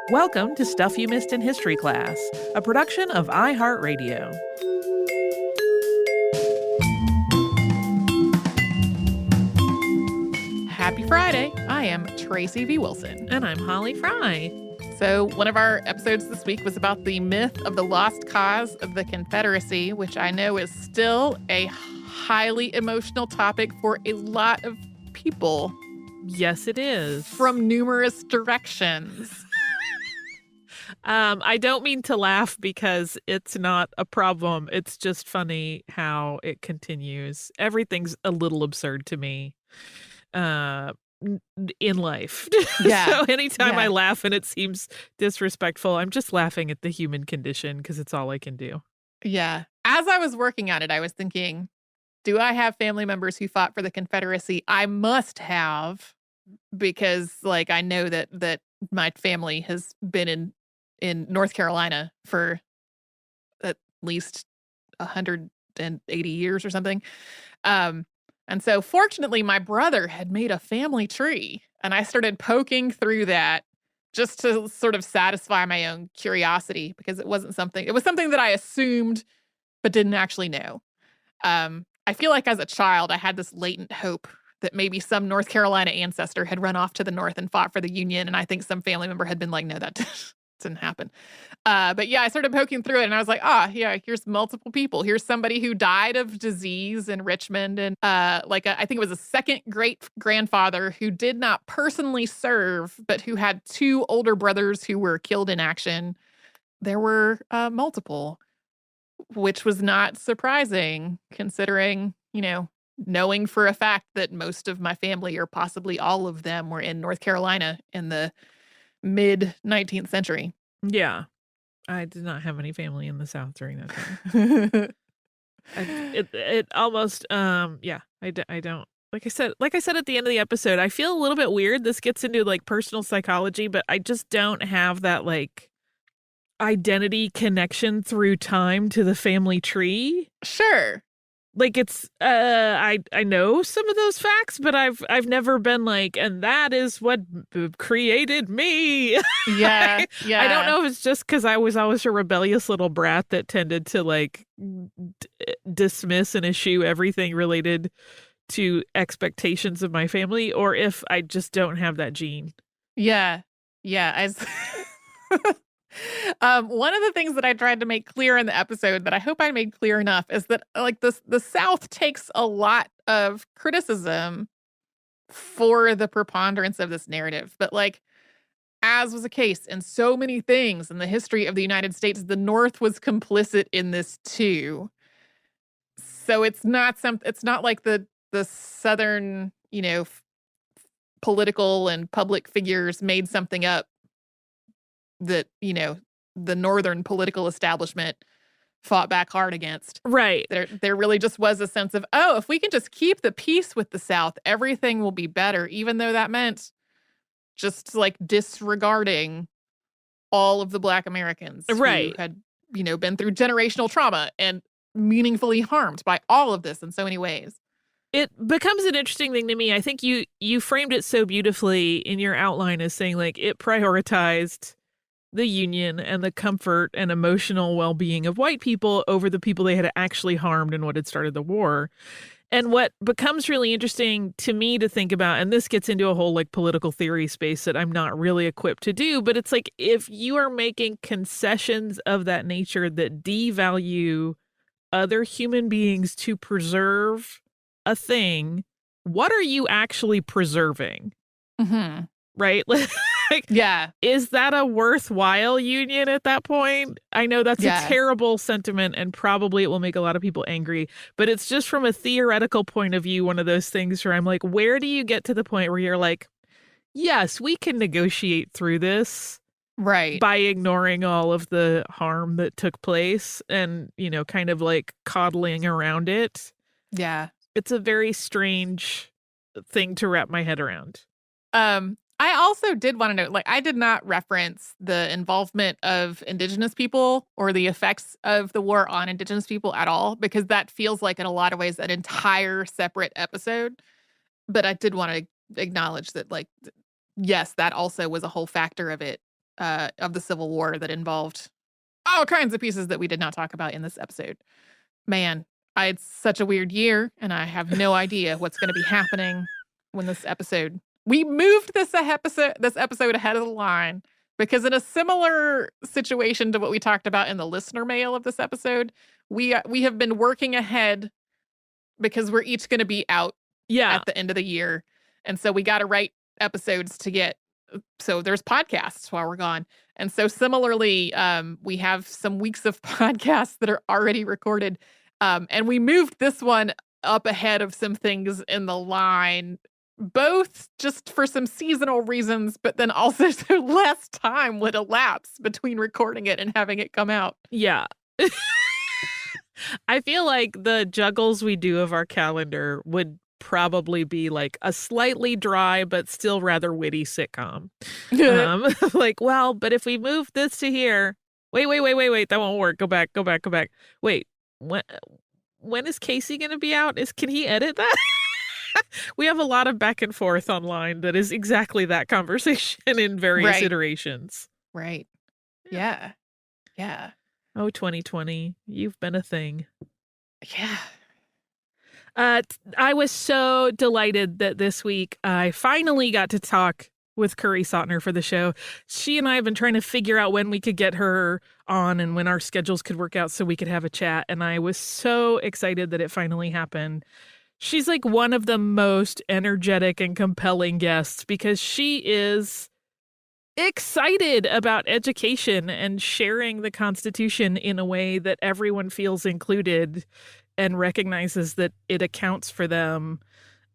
Welcome to Stuff You Missed in History Class, a production of iHeartRadio. Happy Friday. I am Tracy V. Wilson. And I'm Holly Fry. So one of our episodes this week was about the myth of the lost cause of the Confederacy, which I know is still a highly emotional topic for a lot of people. Yes, it is. From numerous directions. I don't mean to laugh because it's not a problem. It's just funny how it continues. Everything's a little absurd to me in life. Yeah. So anytime I laugh and it seems disrespectful, I'm just laughing at the human condition because it's all I can do. Yeah. As I was working on it, I was thinking, do I have family members who fought for the Confederacy? I must have, because I know that my family has been in North Carolina for at least 180 years or something. And so fortunately, my brother had made a family tree, and I started poking through that just to sort of satisfy my own curiosity, because it was something that I assumed but didn't actually know. I feel like as a child, I had this latent hope that maybe some North Carolina ancestor had run off to the North and fought for the Union. And I think some family member had been like, no, that didn't happen. But yeah, I started poking through it and I was like, here's multiple people. Here's somebody who died of disease in Richmond. And I think it was a second great grandfather who did not personally serve, but who had two older brothers who were killed in action. There were multiple, which was not surprising considering, knowing for a fact that most of my family, or possibly all of them, were in North Carolina in the mid-19th century. Yeah. I did not have any family in the South during that time. It almost, I don't. Like I said at the end of the episode, I feel a little bit weird. This gets into personal psychology, but I just don't have that identity connection through time to the family tree. Sure. It's I know some of those facts, but I've never been and that is what created me. Yeah. Yeah. I don't know if it's just because I was always a rebellious little brat that tended to dismiss and eschew everything related to expectations of my family, or if I just don't have that gene. Yeah. Yeah. One of the things that I tried to make clear in the episode that I hope I made clear enough is that the South takes a lot of criticism for the preponderance of this narrative. But as was the case in so many things in the history of the United States, the North was complicit in this too. So it's not like the Southern, political and public figures made something up that, the Northern political establishment fought back hard against. Right. There really just was a sense of, if we can just keep the peace with the South, everything will be better, even though that meant just disregarding all of the Black Americans who had, been through generational trauma and meaningfully harmed by all of this in so many ways. It becomes an interesting thing to me. I think you framed it so beautifully in your outline as saying it prioritized the Union and the comfort and emotional well-being of white people over the people they had actually harmed and what had started the war. And what becomes really interesting to me to think about, and this gets into a whole political theory space that I'm not really equipped to do, but it's if you are making concessions of that nature that devalue other human beings to preserve a thing, what are you actually preserving? Mm-hmm. Right? Yeah. Is that a worthwhile union at that point? I know that's a terrible sentiment and probably it will make a lot of people angry, but it's just from a theoretical point of view, one of those things where I'm where do you get to the point where you're yes, we can negotiate through this. Right. By ignoring all of the harm that took place and, kind of coddling around it. Yeah. It's a very strange thing to wrap my head around. I also did want to note, I did not reference the involvement of Indigenous people or the effects of the war on Indigenous people at all, because that feels in a lot of ways an entire separate episode. But I did want to acknowledge that, yes, that also was a whole factor of it. of the Civil War that involved all kinds of pieces that we did not talk about in this episode. Man, I had such a weird year, and I have no idea what's going to be happening when this episode. We moved this episode ahead of the line because in a similar situation to what we talked about in the listener mail of this episode, we have been working ahead because we're each going to be out at the end of the year. And so we got to write episodes to get, so there's podcasts while we're gone. And so similarly, we have some weeks of podcasts that are already recorded. And we moved this one up ahead of some things in the line, both just for some seasonal reasons, but then also so less time would elapse between recording it and having it come out. Yeah. I feel like the juggles we do of our calendar would probably be like a slightly dry but still rather witty sitcom. Like, well, but if we move this to here, wait, that won't work. Go back. Wait, when is Casey going to be out? Can he edit that? We have a lot of back and forth online that is exactly that conversation in various iterations. Right. Yeah. Oh, 2020, you've been a thing. Yeah. I was so delighted that this week I finally got to talk with Curry Sautner for the show. She and I have been trying to figure out when we could get her on and when our schedules could work out so we could have a chat. And I was so excited that it finally happened. She's like one of the most energetic and compelling guests because she is excited about education and sharing the Constitution in a way that everyone feels included and recognizes that it accounts for them.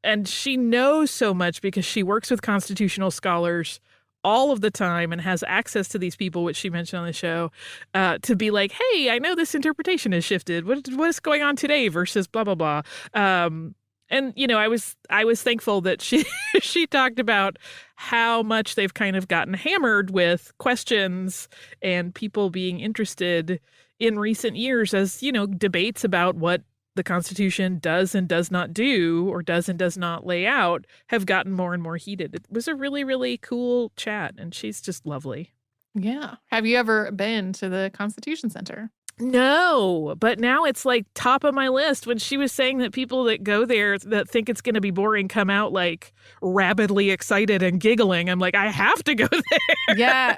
And she knows so much because she works with constitutional scholars all of the time and has access to these people, which she mentioned on the show, to be like, hey, I know this interpretation has shifted. What's going on today versus blah, blah, blah. And, you know, I was thankful that she talked about how much they've kind of gotten hammered with questions and people being interested in recent years as, you know, debates about what the Constitution does and does not do or does and does not lay out have gotten more and more heated. It was a really, really cool chat, and she's just lovely. Yeah. Have you ever been to the Constitution Center? No, but now it's like top of my list. When she was saying that people that go there that think it's going to be boring come out like rabidly excited and giggling, I'm like, I have to go there. Yeah.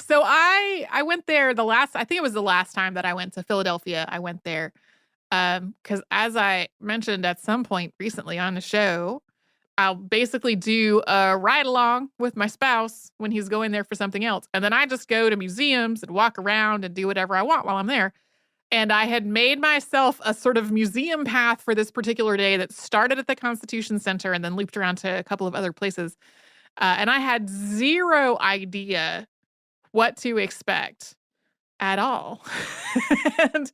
So I went there I think it was the last time that I went to Philadelphia. I went there because as I mentioned at some point recently on the show, I'll basically do a ride along with my spouse when he's going there for something else. And then I just go to museums and walk around and do whatever I want while I'm there. And I had made myself a sort of museum path for this particular day that started at the Constitution Center and then looped around to a couple of other places. And I had zero idea what to expect at all. And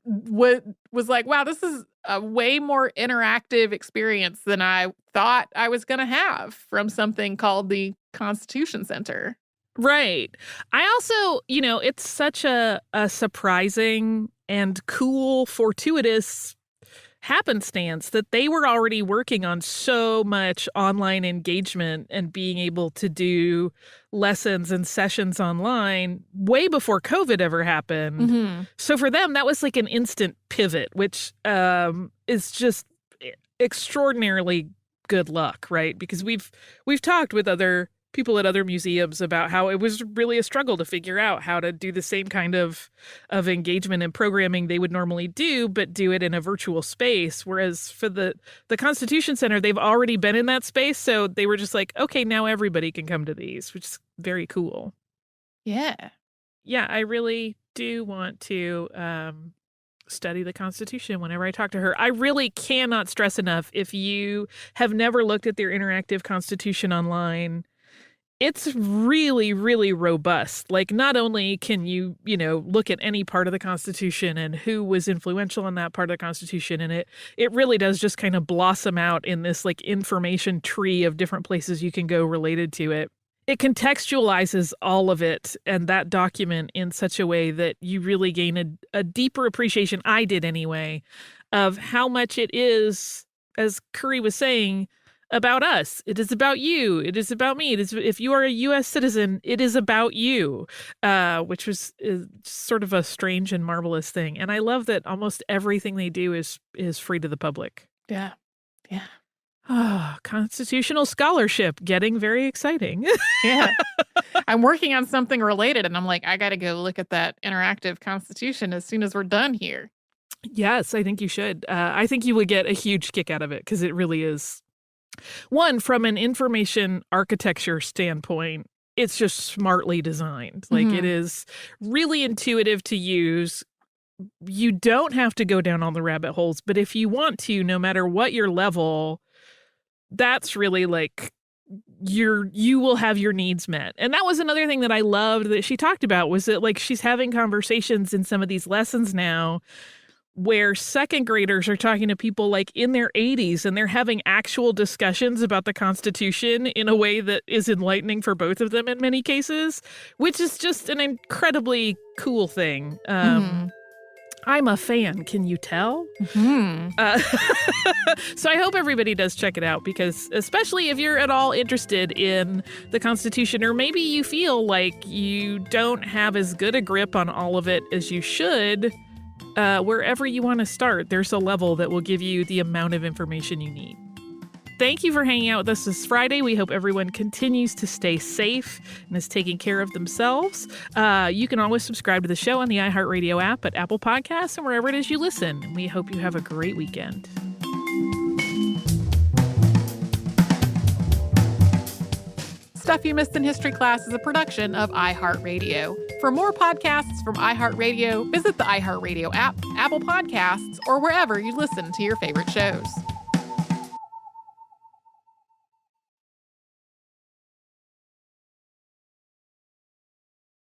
was like, wow, this is a way more interactive experience than I thought I was going to have from something called the Constitution Center. Right. I also, you know, it's such a surprising and cool, fortuitous happenstance that they were already working on so much online engagement and being able to do lessons and sessions online way before COVID ever happened. Mm-hmm. So for them, that was like an instant pivot, which is just extraordinarily good luck, right? Because we've talked with other people at other museums about how it was really a struggle to figure out how to do the same kind of engagement and programming they would normally do, but do it in a virtual space. Whereas for the Constitution Center, they've already been in that space. So they were just like, okay, now everybody can come to these, which is very cool. Yeah. Yeah, I really do want to study the Constitution whenever I talk to her. I really cannot stress enough, if you have never looked at their interactive Constitution online, it's really, really robust. Like, not only can you, you know, look at any part of the Constitution and who was influential in that part of the Constitution, and it really does just kind of blossom out in this like information tree of different places you can go related to it. It contextualizes all of it and that document in such a way that you really gain a deeper appreciation, I did anyway, of how much it is, as Curry was saying, about us. It is about you. It is about me. It is, if you are a U.S. citizen, it is about you, which was sort of a strange and marvelous thing. And I love that almost everything they do is free to the public. Yeah. Constitutional scholarship, getting very exciting. Yeah. I'm working on something related, and I'm like, I got to go look at that interactive constitution as soon as we're done here. Yes, I think you should. I think you would get a huge kick out of it because it really is. One, from an information architecture standpoint, it's just smartly designed. Like, it is really intuitive to use. You don't have to go down all the rabbit holes, but if you want to, no matter what your level, that's really like you will have your needs met. And that was another thing that I loved that she talked about, was that like she's having conversations in some of these lessons now where second graders are talking to people like in their 80s, and they're having actual discussions about the Constitution in a way that is enlightening for both of them in many cases, which is just an incredibly cool thing. I'm a fan. Can you tell? So I hope everybody does check it out, because especially if you're at all interested in the Constitution, or maybe you feel like you don't have as good a grip on all of it as you should, wherever you want to start, there's a level that will give you the amount of information you need. Thank you for hanging out with us this Friday. We hope everyone continues to stay safe and is taking care of themselves. You can always subscribe to the show on the iHeartRadio app, at Apple Podcasts, and wherever it is you listen. We hope you have a great weekend. Stuff You Missed in History Class is a production of iHeartRadio. For more podcasts from iHeartRadio, visit the iHeartRadio app, Apple Podcasts, or wherever you listen to your favorite shows.